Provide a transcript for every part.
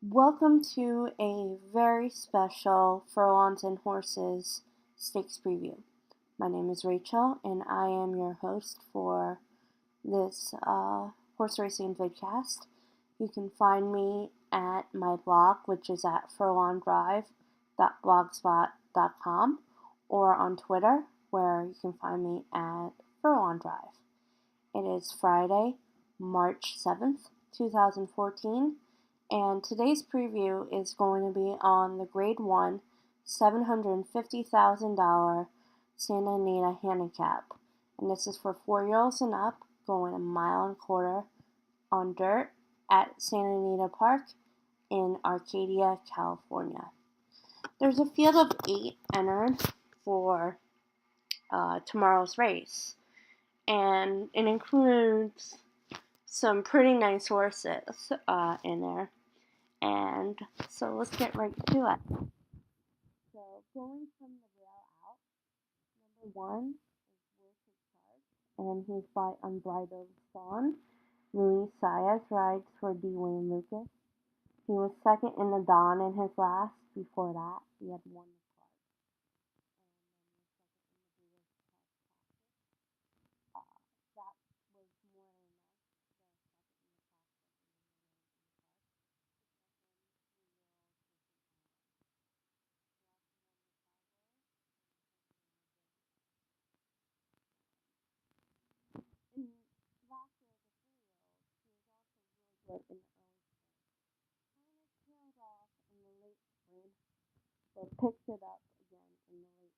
Welcome to a very special Furlongs and Horses Stakes preview. My name is Rachel, and I am your host for this horse racing vidcast. You can find me at my blog, which is at furlongdrive.blogspot.com, or on Twitter, where you can find me at furlongdrive. It is Friday, March 7th, 2014. And today's preview is going to be on the Grade 1 $750,000 Santa Anita Handicap. And this is for 4-year-olds and up, going 1.25 miles on dirt at Santa Anita Park in Arcadia, California. There's a field of 8 entered for tomorrow's race. And it includes some pretty nice horses in there. And so let's get right to it. So going from the rail out, number 1 is Worth His Charge, and he's by Unbridled Fawn. Luis Saez rides for D. Wayne Lucas. He was second in the Dawn in his last. Before that, he had won the card. That was more than enough. And last year, as a 3-year-old, he was also really good in the early spring. Kind of tailed off in the late spring, but picked it up again in the late summer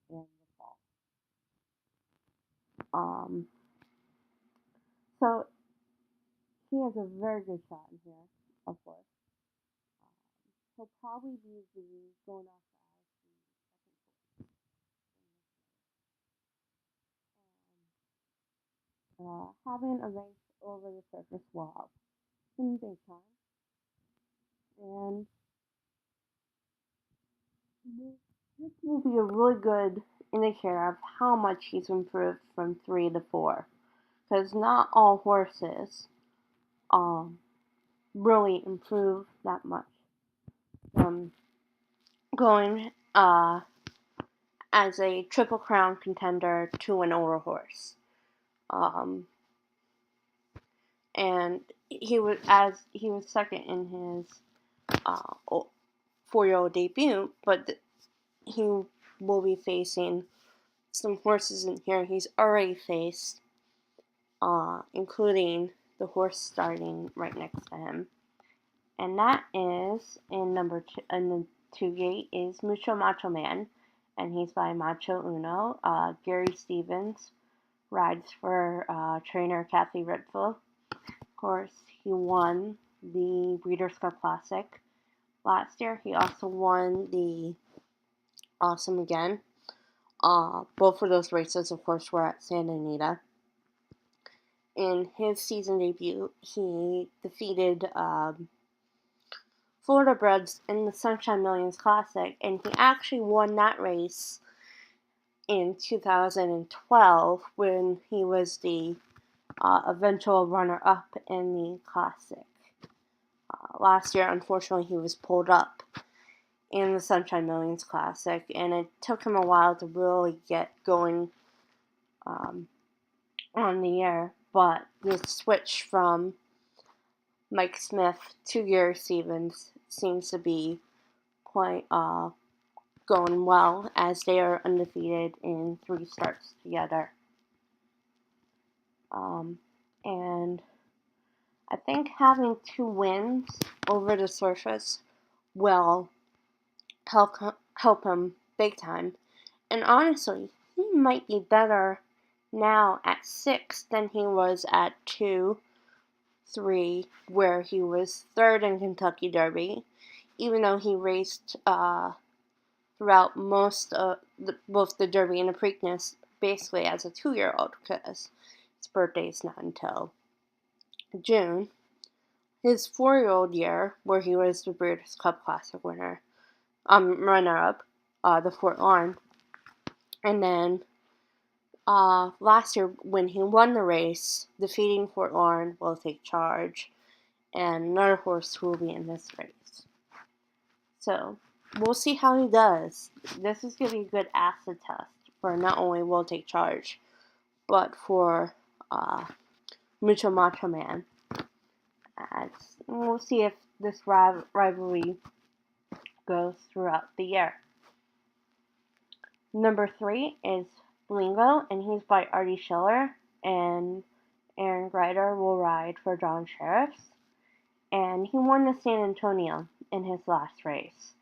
and the fall. So he has a very good shot in here, of course. He'll probably be going off as the second choice. Having a race over the surface will help in big time. And this will be a really good indicator of how much he's improved from 3 to 4. Because not all horses really improve that much from going as a Triple Crown contender to an older horse. And he was second in his 4-year-old debut, but he will be facing some horses in here he's already faced, including the horse starting right next to him. And that is in number 2, in the 2 gate is Mucho, Macho Man, and he's by Macho Uno. Gary Stevens rides for trainer Kathy Redfield. Of course, he won the Breeders' Cup Classic last year. He also won the Awesome Again. Both of those races, of course, were at Santa Anita. In his season debut, he defeated Florida Breds in the Sunshine Millions Classic, and he actually won that race in 2012 when he was the eventual runner-up in the Classic. Last year, unfortunately, he was pulled up in the Sunshine Millions Classic, and it took him a while to really get going on the air. But the switch from Mike Smith to Gary Stevens seems to be quite going well, as they are undefeated in 3 starts together. And I think having 2 wins over the surface will help him big time. And honestly, he might be better now at 6 than he was at 2, 3, where he was 3rd in Kentucky Derby, even though he raced throughout most of both the Derby and the Preakness basically as a 2-year-old, because his birthday is not until June. His 4-year-old year, where he was the Breeders' Cup Classic runner-up, the Fort Lawn, and then last year when he won the race, defeating Fort Lawn, Will Take Charge, and another horse who will be in this race. So we'll see how he does. This is going to be a good acid test for not only Will Take Charge, but for Mucho Macho Man. We'll see if this rivalry goes throughout the year. Number 3 is Blingo, and he's by Artie Schiller, and Aaron Greider will ride for John Sheriffs. And he won the San Antonio in his last race.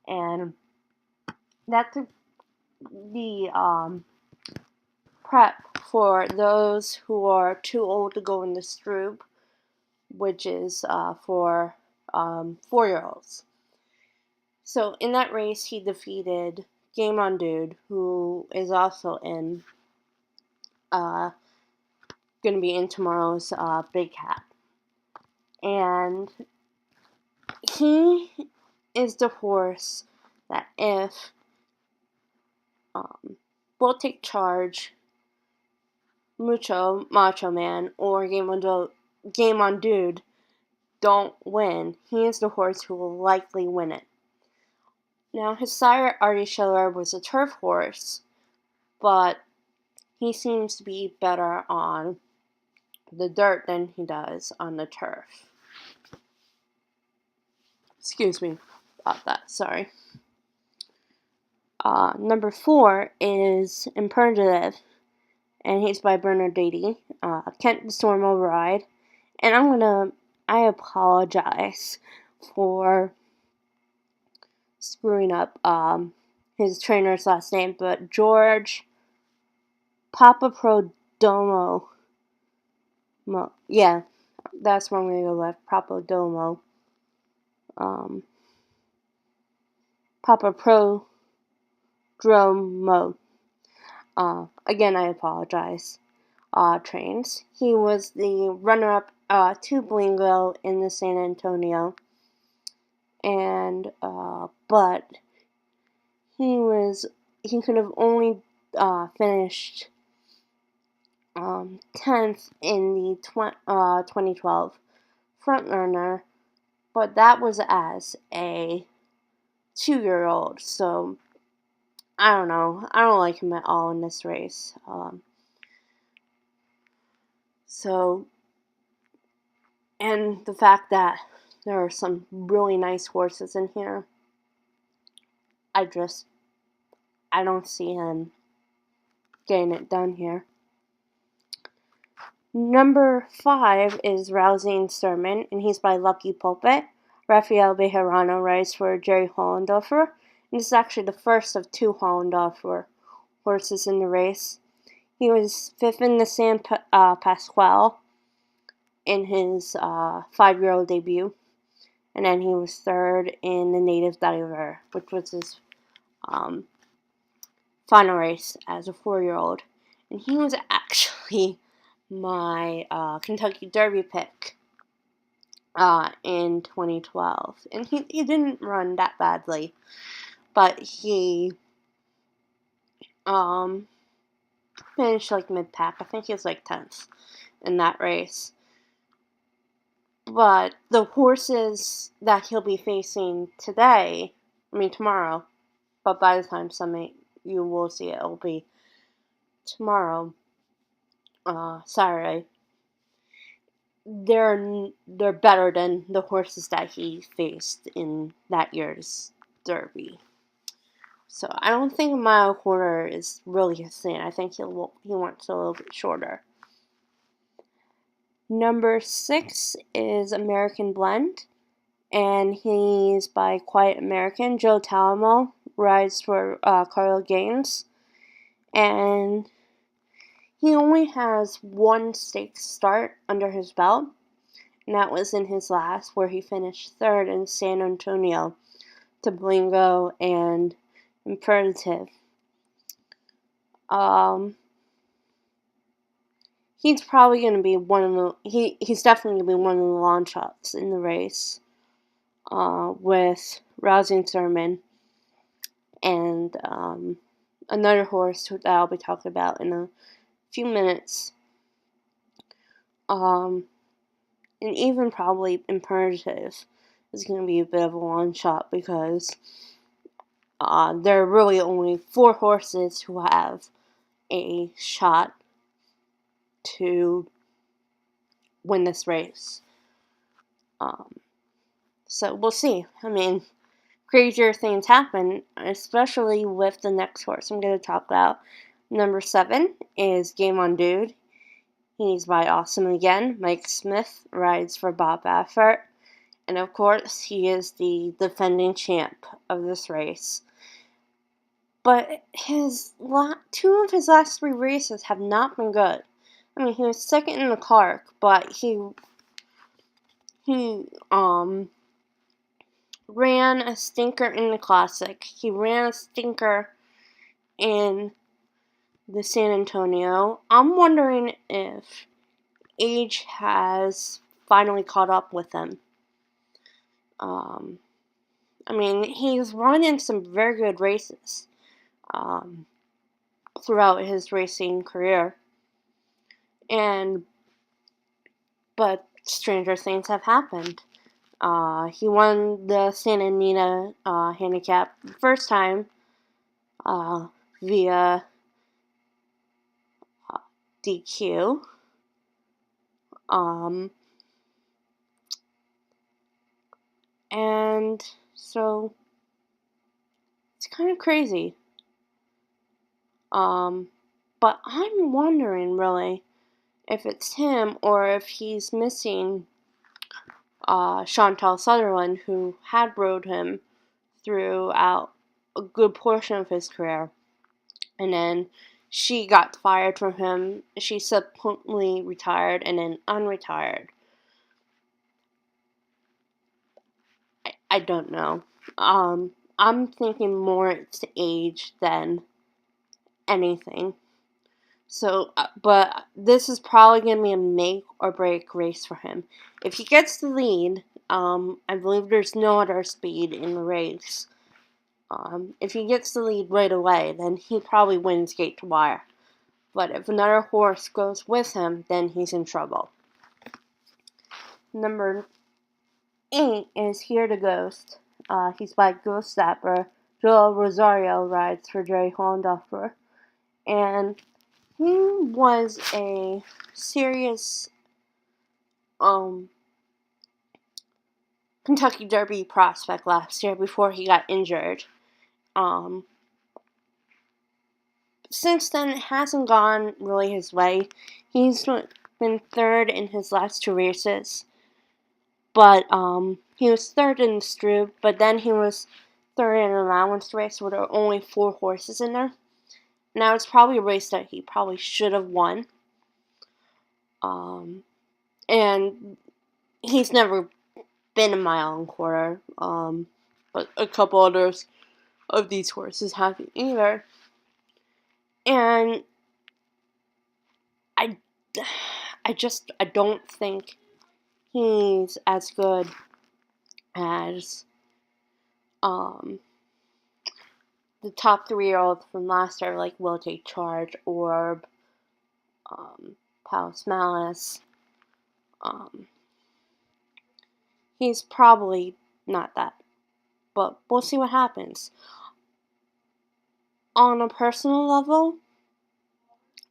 And that's the prep for those who are too old to go in the Stroob, which is for 4-year-olds. So in that race, he defeated Game On Dude, who is also in going to be in tomorrow's Big Cat. And he is the horse that if Will Take Charge, Mucho, Macho Man, or Game On Dude don't win, he is the horse who will likely win it. Now, his sire, Artie Schiller, was a turf horse, but he seems to be better on the dirt than he does on the turf. Excuse me about that, sorry. Number 4 is Imperative, and he's by Bernard Beatty. Kent the Storm will ride. And I apologize for screwing up his trainer's last name, but George Papaprodomo. Yeah, that's what I'm going to go with. Papaprodomo. Papaprodomo. Again, I apologize. Trains. He was the runner-up to Blingo in the San Antonio, and but he could have only finished 10th in the 2012 front runner, but that was as a 2-year-old. So I don't know. I don't like him at all in this race. And the fact that there are some really nice horses in here, I don't see him getting it done here. Number 5 is Rousing Sermon, and he's by Lucky Pulpit. Rafael Bejarano rides for Jerry Hollendorfer, and this is actually the first of 2 Hollendorfer horses in the race. He was 5th in the San Pasquale in his 5-year-old debut, and then he was 3rd in the Native Diver, which was his final race as a 4-year-old. And he was actually my Kentucky Derby pick in 2012. And he didn't run that badly, but he finished like mid-pack. I think he was like 10th in that race. But the horses that he'll be facing tomorrow, but by the time you will see it, it'll be tomorrow, Saturday. They're better than the horses that he faced in that year's Derby. So I don't think a mile quarter is really his thing. I think he wants a little bit shorter. Number 6 is American Blend, and he's by Quiet American. Joe Talamo rides for Carlo Gaines, and he only has 1 stakes start under his belt, and that was in his last, where he finished 3rd in San Antonio to Blingo and Imperative. He's probably going to be he's definitely going to be one of the long shots in the race with Rousing Sermon and another horse that I'll be talking about in a few minutes. And even probably Imperative is going to be a bit of a long shot because there are really only 4 horses who have a shot to win this race. So we'll see. I mean, crazier things happen, especially with the next horse I'm going to talk about. Number 7 is Game On Dude. He's by Awesome Again. Mike Smith rides for Bob Baffert. And of course, he is the defending champ of this race. But two of his last 3 races have not been good. I mean, he was second in the Clark, but he ran a stinker in the Classic. He ran a stinker in the San Antonio. I'm wondering if age has finally caught up with him. I mean, he's run in some very good races throughout his racing career. But stranger things have happened. He won the Santa Anita Handicap the first time via DQ. And so it's kind of crazy. But I'm wondering really if it's him or if he's missing Chantal Sutherland, who had rode him throughout a good portion of his career. And then she got fired from him. She subsequently retired and then unretired. I don't know. I'm thinking more it's age than anything. So, but this is probably going to be a make or break race for him. If he gets the lead, I believe there's no other speed in the race. If he gets the lead right away, then he probably wins gate to wire. But if another horse goes with him, then he's in trouble. Number 8 is Here to Ghost. He's by Ghost Zapper. Joel Rosario rides for Jerry Hollendorfer. And he was a serious Kentucky Derby prospect last year before he got injured. Since then, it hasn't gone really his way. He's been third in his last 2 races. But he was third in the Stroop, but then he was third in an allowance race where there were only 4 horses in there. Now, it's probably a race that he probably should have won. And he's never been a mile and quarter. But a couple others of these horses haven't either. And I don't think he's as good as the top 3-year-olds from last year, like Will Take Charge, Orb, Palace Malice. He's probably not that, but we'll see what happens. On a personal level,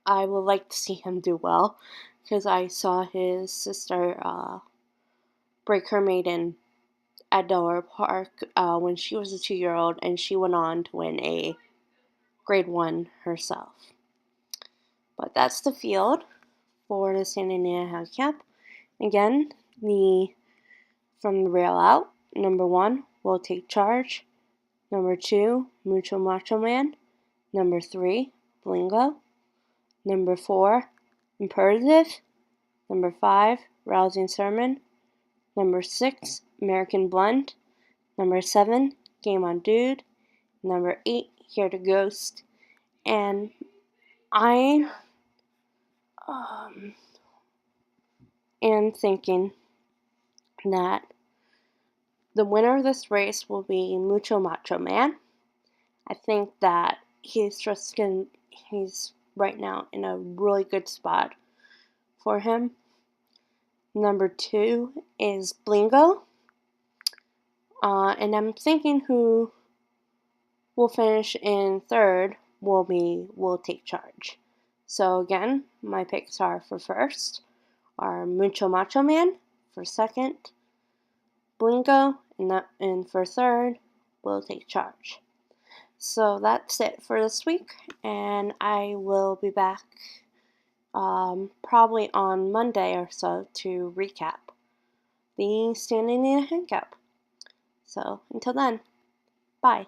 I would like to see him do well, because I saw his sister break her maiden at Delaware Park when she was a 2-year-old, and she went on to win a Grade 1 herself. But that's the field for the Santa Anita Handicap. Again, from the rail out, number 1, Will Take Charge. Number 2, Mucho Macho Man. Number 3, Blingo. Number 4, Imperative. Number 5, Rousing Sermon. Number 6, American Blend. Number 7, Game On Dude. Number 8, Here to Ghost. And I am thinking that the winner of this race will be Mucho Macho Man. I think that he's right now in a really good spot for him. Number 2 is Blingo. And I'm thinking who will finish in third will take charge. So again, my picks are for first are Mucho Macho Man, for second, Blingo, and for third, will take charge. So that's it for this week, and I will be back probably on Monday or so to recap the Standing Anita Handicap. So until then, bye.